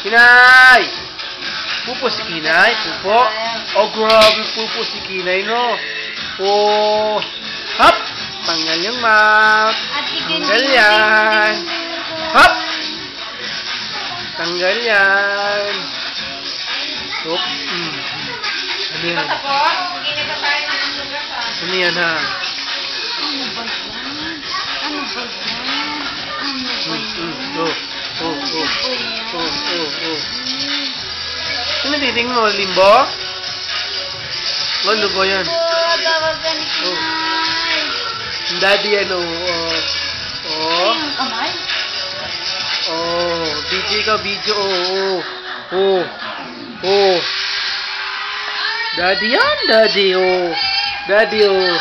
Kinay! Pupo si Kinay? Pupo? Oh, grabe pupo si Kinay, no? Oh! Hop! Tanggal yung mouth. Tanggal yan. Hop! Tanggal yan. Hop! Ano yan? Ano yan, ha? Ano ba yan? Ano ba yan? Oh. Ano titing mo? Limbo? Ano ba yan? Tawag ka ni Kinay. Daddy yan, oh. Oh. Ay, ang kamay. Oh. BJ ka, BJ. Oh. Oh. Daddy yan, Daddy, oh. Daddy, oh.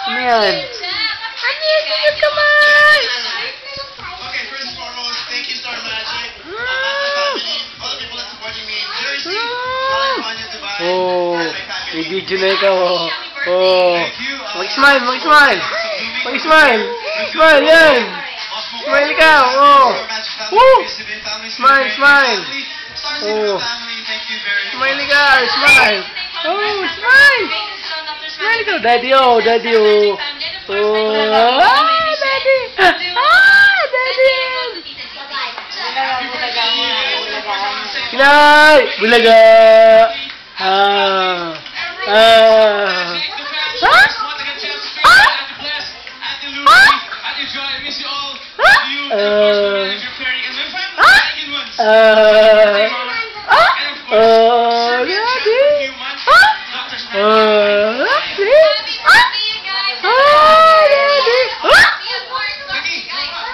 Ano yan? Ano yan? Ang kamay. Okay, first and foremost, thank you, Star Magic. My family, all the people that supporting me in Jersey, California, Dubai, Oh. and my May family. video na ikaw, oh. Oh. Mag-smile, mag-smile. Mag-smile. Smile, yan. Smile ka, oh. Woo! Smile, smile. Oh. Smile ka, smile. Oh, smile. Smile ka, Daddy, oh. Daddy, oh. Oh. Ah, Daddy. Ah, Daddy. Kinay! Bulaga! Ah!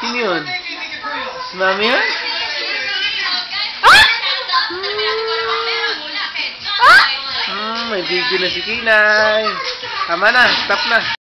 Sino yun? Si Mami yan? May video na si Kinay. Tama na, stop na.